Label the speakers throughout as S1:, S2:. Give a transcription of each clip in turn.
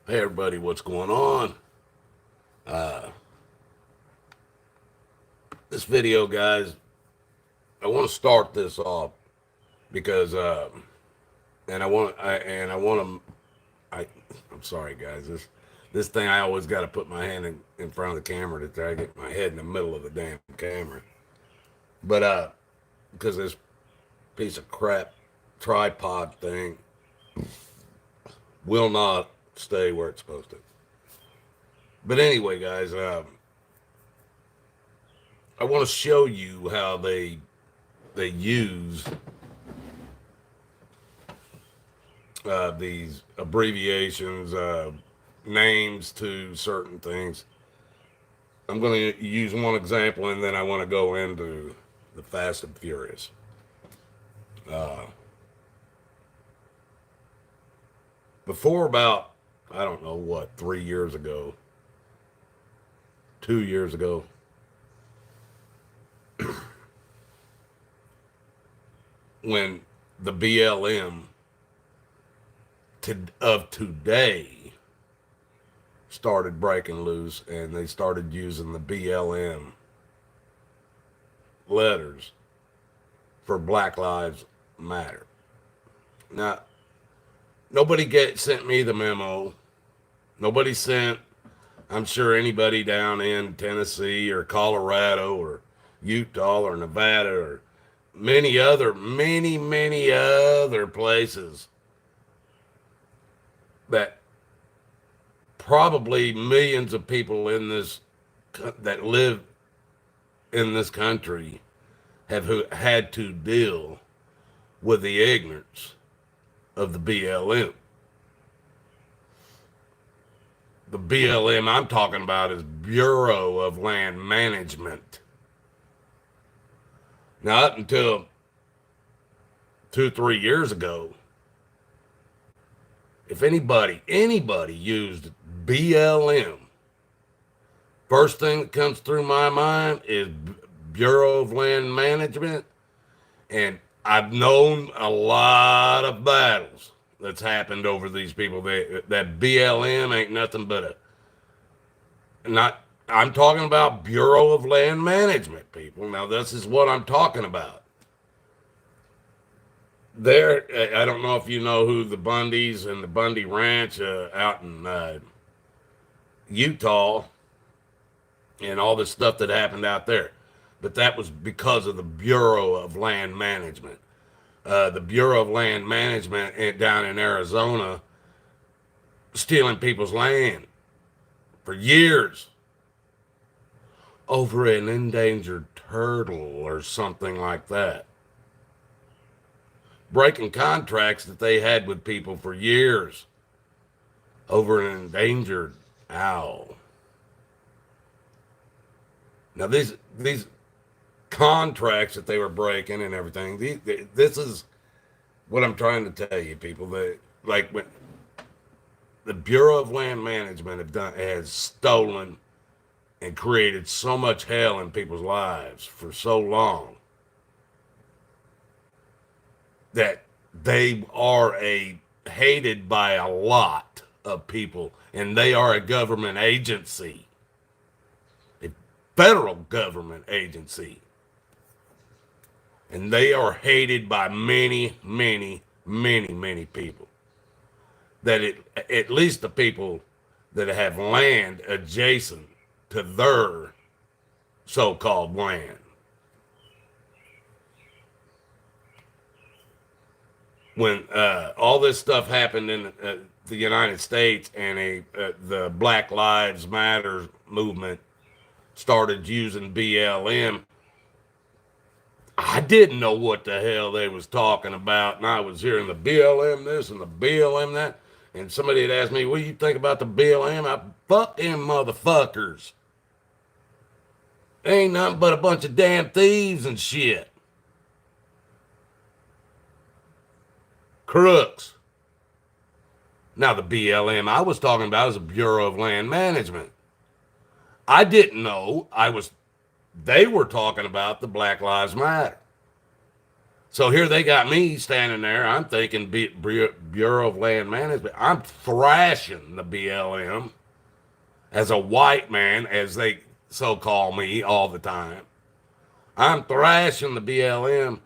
S1: Hey everybody, what's going on? Uh, this video, guys, I want to start this off because, I want to, I, I'm sorry, guys. This thing, I always got to put my hand in front of the camera to try to get my head in the middle of the damn camera. But because this piece of crap tripod thing will not stay where it's supposed to. But anyway, guys, I want to show you how they use these abbreviations, names to certain things. I'm going to use one example, and then I want to go into the Fast and Furious. Uh, Before about, I don't know what, 3 years ago, 2 years ago, when the BLM of today started breaking loose and they started using the BLM letters for Black Lives Matter. Now, nobody sent me the memo. Nobody sent, I'm sure, anybody down in Tennessee or Colorado or Utah or Nevada or many other places that probably millions of people in this that live in this country have had to deal with the ignorance of the BLM. The BLM I'm talking about is Bureau of Land Management. Now, up until 2, 3 years ago, if anybody used BLM, first thing that comes through my mind is Bureau of Land Management. And I've known a lot of battles that's happened over these people. That BLM ain't nothing but not. I'm talking about Bureau of Land Management, people. Now, this is what I'm talking about. There, I don't know if you know who the Bundys and the Bundy Ranch out in Utah and all this stuff that happened out there. But that was because of the Bureau of Land Management. The Bureau of Land Management down in Arizona stealing people's land for years over an endangered turtle or something like that. Breaking contracts that they had with people for years over an endangered owl. Now these contracts that they were breaking and everything. This is what I'm trying to tell you, people. That like when the Bureau of Land Management has stolen and created so much hell in people's lives for so long that they are hated by a lot of people, and they are a government agency, a federal government agency. And they are hated by many people. At least the people that have land adjacent to their so-called land. When all this stuff happened in the United States and the Black Lives Matter movement started using BLM, I didn't know what the hell they was talking about, and I was hearing the BLM this and the BLM that, and somebody had asked me, "What do you think about the BLM?" Fuck them motherfuckers. They ain't nothing but a bunch of damn thieves and shit, crooks. Now the BLM I was talking about is the Bureau of Land Management. I didn't know they were talking about the Black Lives Matter. So here they got me standing there. I'm thinking Bureau of Land Management. I'm thrashing the BLM as a white man, as they so call me all the time. I'm thrashing the BLM,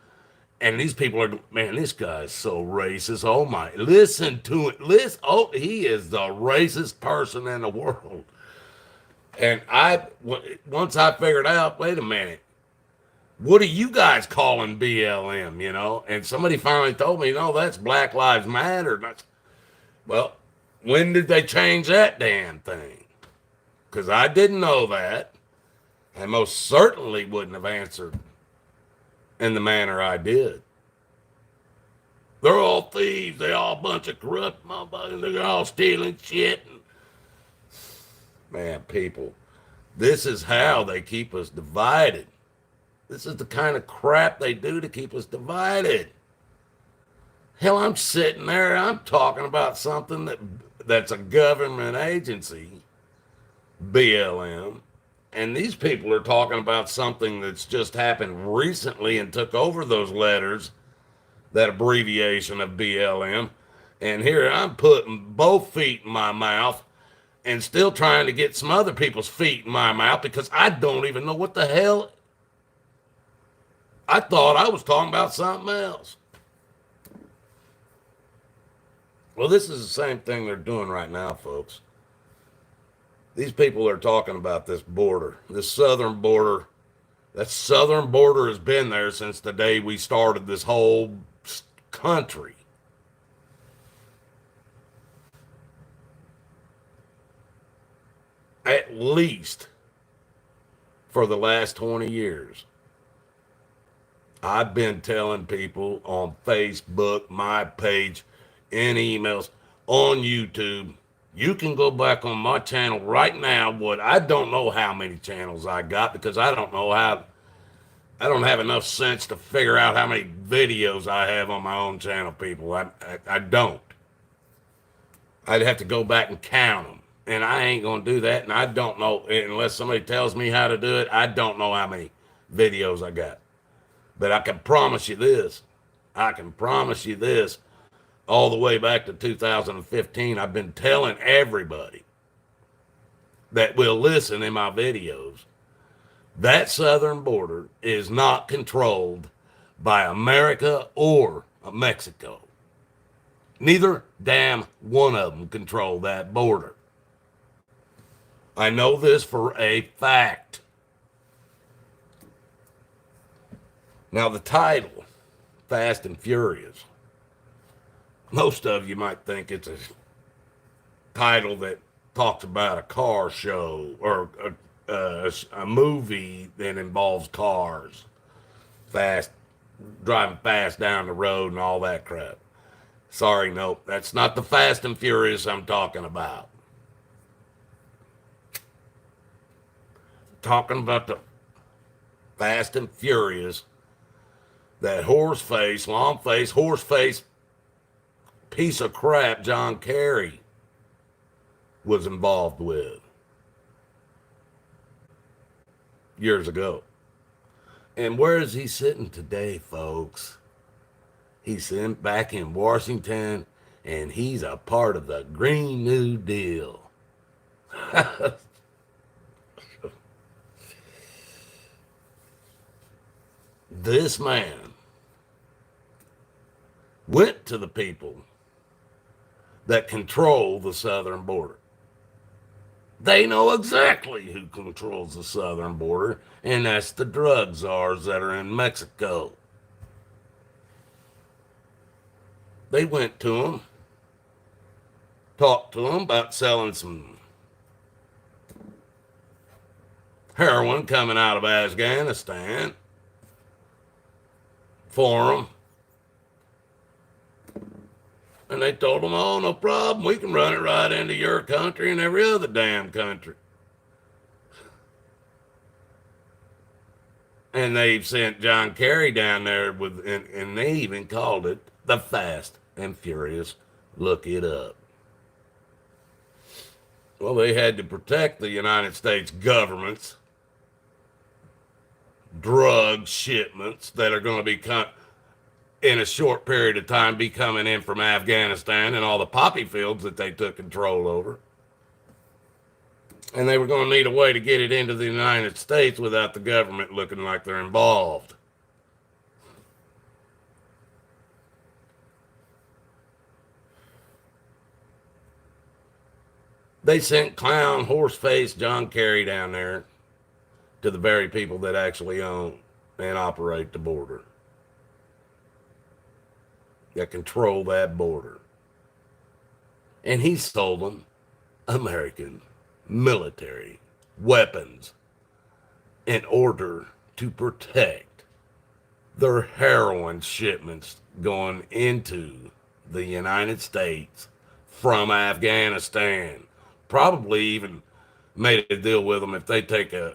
S1: and these people are, man, this guy is so racist. Oh my, listen to it. Listen, oh, he is the racist person in the world. And once I figured out, wait a minute, what are you guys calling BLM, you know? And somebody finally told me, no, that's Black Lives Matter. Well, when did they change that damn thing? Because I didn't know that. I most certainly wouldn't have answered in the manner I did. They're all thieves. They're all a bunch of corrupt motherfuckers. They're all stealing shit. Man, people, this is how they keep us divided. This is the kind of crap they do to keep us divided. Hell, I'm sitting there, I'm talking about something that's a government agency, BLM, and these people are talking about something that's just happened recently and took over those letters, that abbreviation of BLM. And here I'm putting both feet in my mouth and still trying to get some other people's feet in my mouth because I don't even know what the hell. I thought I was talking about something else. Well, this is the same thing they're doing right now, folks. These people are talking about this border, this southern border. That southern border has been there since the day we started this whole country. At least for the last 20 years. I've been telling people on Facebook, my page, in emails, on YouTube. You can go back on my channel right now. What I don't know how many channels I got because I don't have enough sense to figure out how many videos I have on my own channel, people. I don't. I'd have to go back and count them. And I ain't going to do that. And I don't know, unless somebody tells me how to do it, I don't know how many videos I got. But I can promise you this. All the way back to 2015, I've been telling everybody that will listen in my videos that southern border is not controlled by America or Mexico. Neither damn one of them control that border. I know this for a fact. Now, the title, Fast and Furious, most of you might think it's a title that talks about a car show or a movie that involves cars, driving fast down the road and all that crap. Sorry, nope, that's not the Fast and Furious I'm talking about. Talking about the Fast and Furious that long-faced, horse-faced piece of crap John Kerry was involved with years ago. And where is he sitting today, folks? He's sitting back in Washington, and he's a part of the Green New Deal. This man went to the people that control the southern border. They know exactly who controls the southern border, and that's the drug czars that are in Mexico. They went to them, talked to them about selling some heroin coming out of Afghanistan for them. And they told them, oh, no problem. We can run it right into your country and every other damn country. And they've sent John Kerry down there and they even called it the Fast and Furious. Look it up. Well, they had to protect the United States government's drug shipments that are going to be in a short period of time be coming in from Afghanistan and all the poppy fields that they took control over. And they were going to need a way to get it into the United States without the government looking like they're involved. They sent clown, horse-faced John Kerry down there to the very people that actually own and operate the border, that control that border. And he sold them American military weapons in order to protect their heroin shipments going into the United States from Afghanistan. Probably even made a deal with them if they take the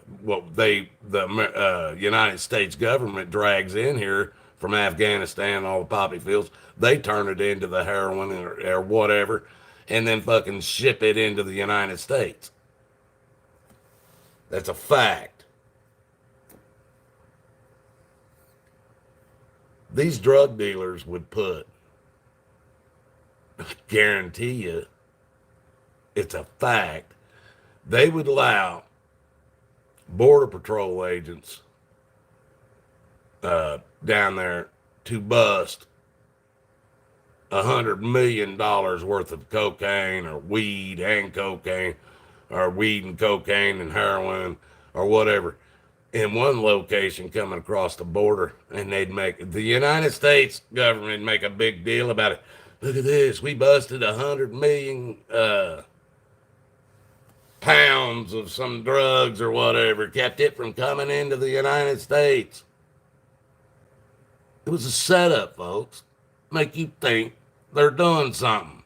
S1: United States government drags in here from Afghanistan, all the poppy fields, they turn it into the heroin or whatever, and then fucking ship it into the United States. That's a fact. These drug dealers would put, I guarantee you, it's a fact, they would allow Border Patrol agents down there to bust $100 million worth of cocaine or weed and cocaine, or weed and cocaine and heroin or whatever in one location coming across the border, and they'd make the United States government make a big deal about it. Look at this, we busted 100 million pounds of some drugs or whatever, kept it from coming into the United States. It was a setup, folks. Make you think they're doing something.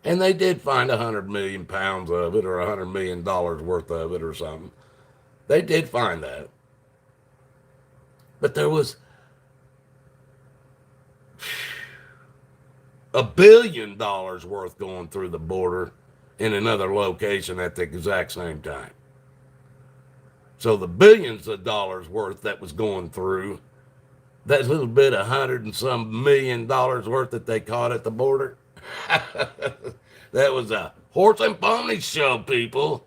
S1: And they did find 100 million pounds of it, or $100 million worth of it, or something. They did find that. But there was $1 billion worth going through the border in another location at the exact same time. So the billions of dollars worth that was going through, that little bit of $100 and some million worth that they caught at the border, that was a horse and pony show, people.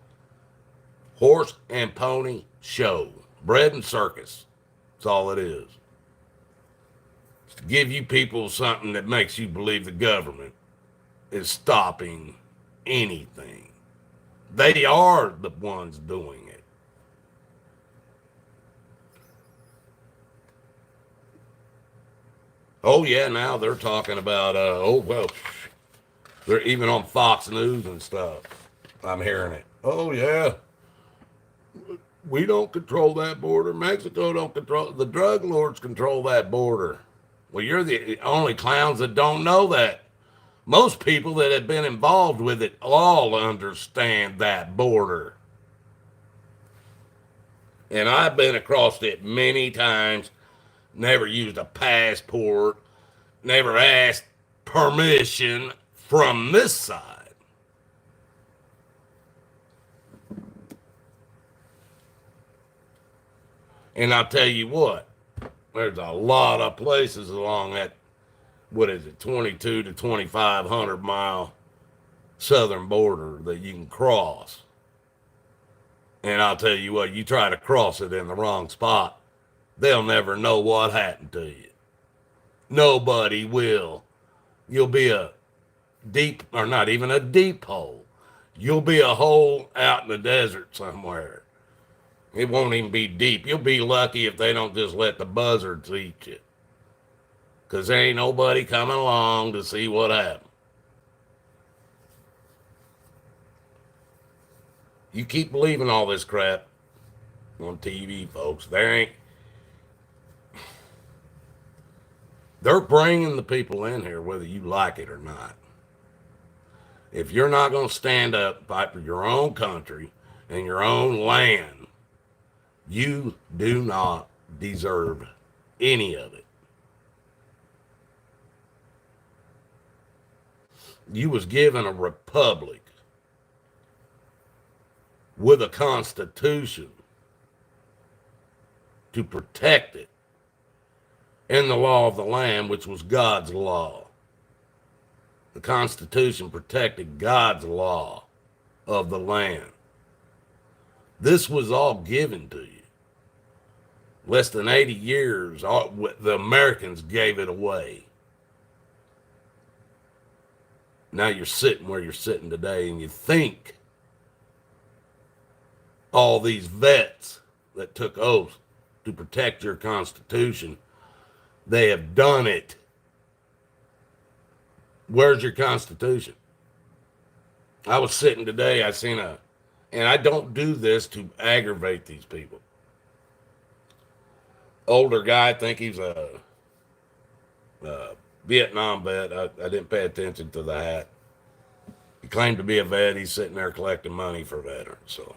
S1: Horse and pony show. Bread and circus. That's all it is. It's to give you people something that makes you believe the government is stopping anything. They are the ones doing it. Oh yeah, now they're talking about they're even on Fox News and stuff. I'm hearing it. Oh yeah, we don't control that border. Mexico don't control. The drug lords control that border. Well, you're the only clowns that don't know that. Most people that have been involved with it all understand that border. And I've been across it many times, never used a passport, never asked permission from this side. And I'll tell you what, there's a lot of places along that, 22 to 2,500 mile southern border that you can cross. And I'll tell you what, you try to cross it in the wrong spot, they'll never know what happened to you. Nobody will. You'll be a deep, or not even a deep hole. You'll be a hole out in the desert somewhere. It won't even be deep. You'll be lucky if they don't just let the buzzards eat you. Because there ain't nobody coming along to see what happened. You keep believing all this crap on TV, folks. They're bringing the people in here whether you like it or not. If you're not going to stand up and fight for your own country and your own land, you do not deserve any of it. You was given a republic with a constitution to protect it. and the law of the land, which was God's law. The Constitution protected God's law of the land. This was all given to you. Less than 80 years, the Americans gave it away. Now you're sitting where you're sitting today, and you think all these vets that took oaths to protect your Constitution, they have done it. Where's your Constitution? I was sitting today, I seen and I don't do this to aggravate these people. Older guy, I think he's a Vietnam vet. I didn't pay attention to the hat. He claimed to be a vet. He's sitting there collecting money for veterans. So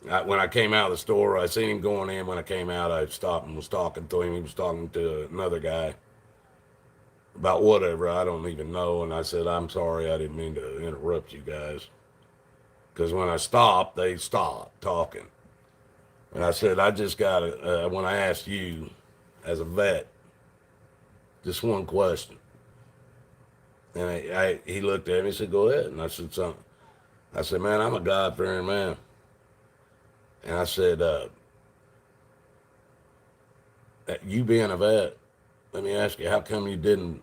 S1: when I came out of the store, I seen him going in. When I came out, I stopped and was talking to him. He was talking to another guy about whatever. I don't even know. And I said, I'm sorry. I didn't mean to interrupt you guys. Because when I stopped, they stopped talking. And I said, I just got to, when I asked you as a vet, just one question. And he looked at me and said, go ahead. And I said something. I said, man, I'm a God-fearing man. And I said, you being a vet, let me ask you, how come you didn't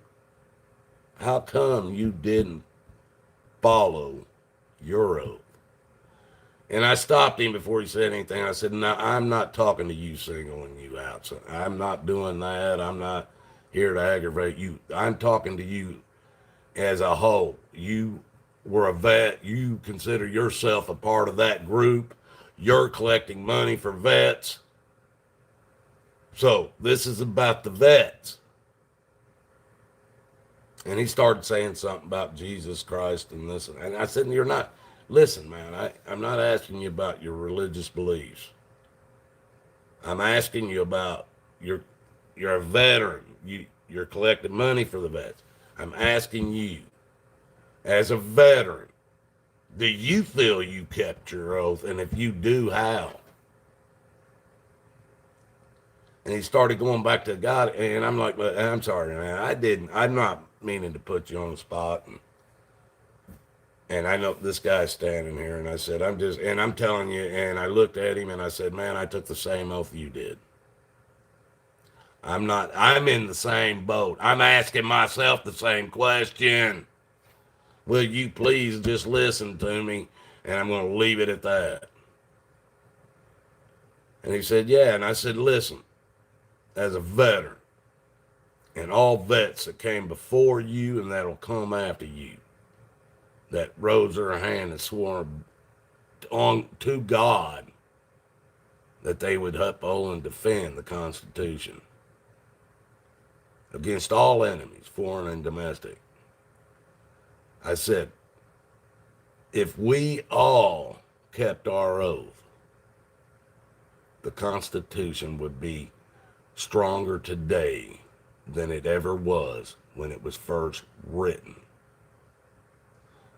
S1: follow your oath? And I stopped him before he said anything. I said, no, I'm not talking to you, singling you out. So I'm not doing that. I'm not here to aggravate you. I'm talking to you as a whole. You were a vet. You consider yourself a part of that group. You're collecting money for vets. So this is about the vets. And he started saying something about Jesus Christ and this. And I said, you're not. Listen, man, I'm not asking you about your religious beliefs. I'm asking you about you're a veteran. You're collecting money for the vets. I'm asking you, as a veteran, do you feel you kept your oath? And if you do, how? And he started going back to God. And I'm like, I'm sorry, man. I'm not meaning to put you on the spot. And I know this guy's standing here, and I said, I'm telling you, and I looked at him and I said, man, I took the same oath you did. I'm in the same boat. I'm asking myself the same question. Will you please just listen to me? And I'm going to leave it at that. And he said, yeah. And I said, listen, as a veteran, and all vets that came before you and that'll come after you, that rose their hand and swore on to God that they would uphold and defend the Constitution against all enemies, foreign and domestic. I said, if we all kept our oath, the Constitution would be stronger today than it ever was when it was first written.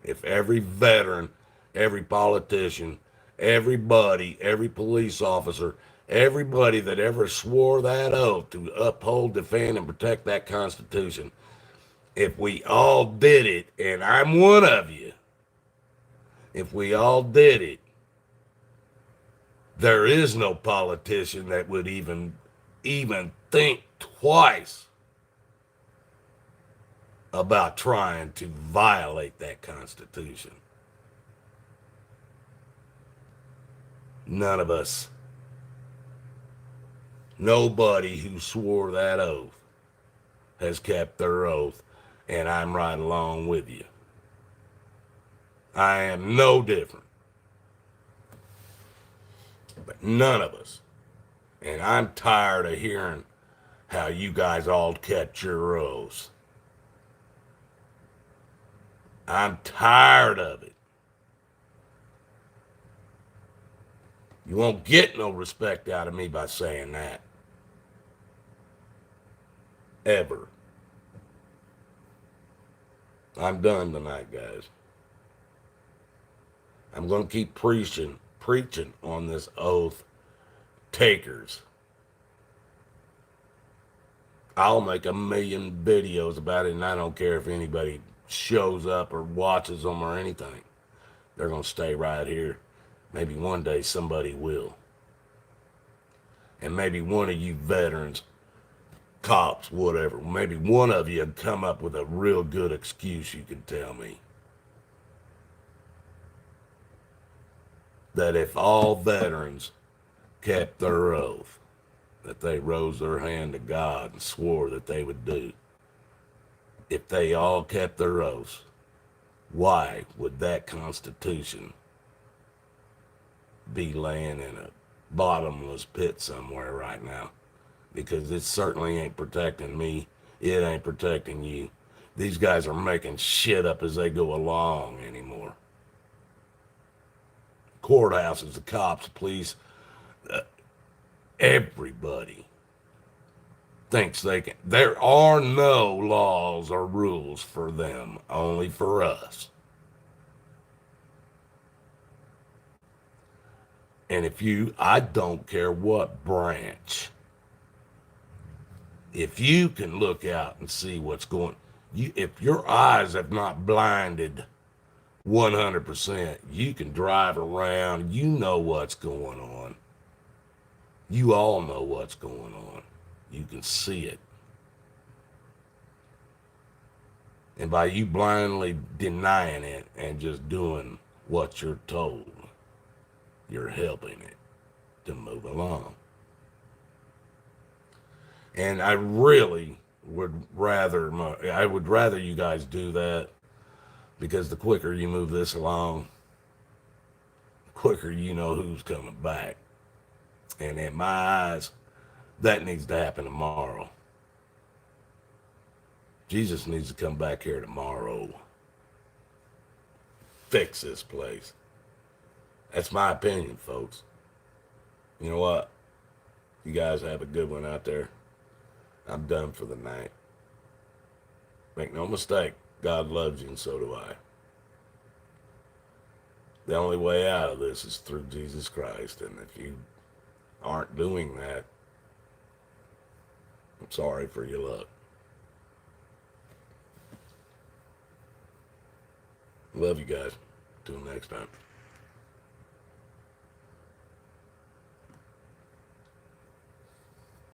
S1: If every veteran, every politician, everybody, every police officer, everybody that ever swore that oath to uphold, defend, and protect that Constitution, if we all did it, and I'm one of you, if we all did it, there is no politician that would even think twice about trying to violate that Constitution. None of us. Nobody who swore that oath has kept their oath, and I'm right along with you. I am no different. But none of us. And I'm tired of hearing how you guys all kept your oaths. I'm tired of it. You won't get no respect out of me by saying that. Ever. I'm done tonight, guys. I'm going to keep preaching on this oath takers. I'll make 1,000,000 videos about it, and I don't care if anybody shows up or watches them or anything. They're going to stay right here. Maybe one day somebody will. And maybe one of you veterans, cops, whatever, maybe one of you would come up with a real good excuse you could tell me. That if all veterans kept their oath, that they rose their hand to God and swore that they would do, if they all kept their oaths, why would that Constitution be laying in a bottomless pit somewhere right now? Because it certainly ain't protecting me. It ain't protecting you. These guys are making shit up as they go along anymore. Courthouses, the cops, the police, everybody thinks they can. There are no laws or rules for them, only for us. And I don't care what branch, if you can look out and see what's going, if your eyes have not blinded 100%, you can drive around, you know what's going on. You all know what's going on. You can see it. And by you blindly denying it and just doing what you're told, you're helping it to move along. And I really would rather you guys do that, because the quicker you move this along, the quicker you know who's coming back. And in my eyes, that needs to happen tomorrow. Jesus needs to come back here tomorrow. Fix this place. That's my opinion, folks. You know what? You guys have a good one out there. I'm done for the night. Make no mistake, God loves you and so do I. The only way out of this is through Jesus Christ. And if you aren't doing that, I'm sorry for your luck. Love you guys. Till next time.